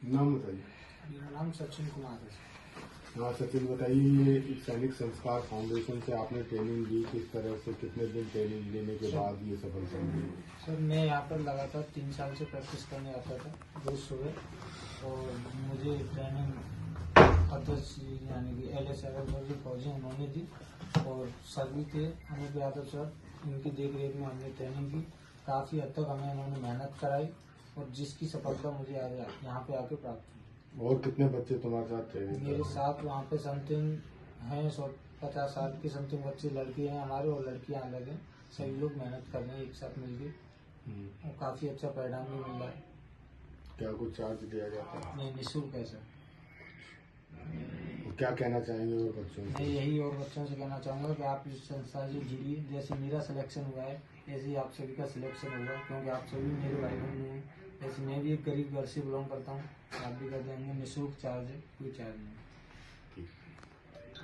नाम बताइए। मेरा नाम सचिन कुमार है। हाँ सचिन, बताइए ये सैनिक संस्कार फाउंडेशन से आपने ट्रेनिंग ली, किस तरह से, कितने दिन ट्रेनिंग लेने के बाद ये सफलता मिली? सर मैं यहाँ पर लगातार 3 साल से प्रैक्टिस करने आता था रोज सुबह, और मुझे ट्रेनिंग अध्यक्ष यानी कि LS जो फौजी उन्होंने दी, और सर भी थे अमित यादव सर, इनकी देख रेख में हमने ट्रेनिंग की। काफ़ी हद तक हमें उन्होंने मेहनत कराई, और जिसकी सफलता मुझे आज यहाँ पे आके प्राप्त हुई। और कितने बच्चे तुम्हारे साथ ट्रेनिंग मेरे साथ वहाँ पे समथिंग हैं 150-60 के समथिंग बच्चे, लड़के हैं हमारे और लड़कियाँ अलग हैं। सभी लोग मेहनत कर रहे हैं एक साथ मिलकर, और काफ़ी अच्छा परिणाम भी मिल रहा है। क्या कुछ चार्ज दिया जाता है? नहीं, निःशुल्क है सर। तो क्या कहना चाहेंगे और बच्चों मैं को? यही और बच्चों से कहना चाहूँगा कि आप इस संस्था से जुड़िए। जैसे मेरा सिलेक्शन हुआ है, ऐसे ही आप सभी का सिलेक्शन होगा, क्योंकि आप सभी मेरे भाई बहन हैं। जैसे मैं भी एक गरीब घर से बिलोंग करता हूँ, आप भी कर देंगे। निःशुल्क चार्ज है, कोई चार्ज नहीं। ठीक।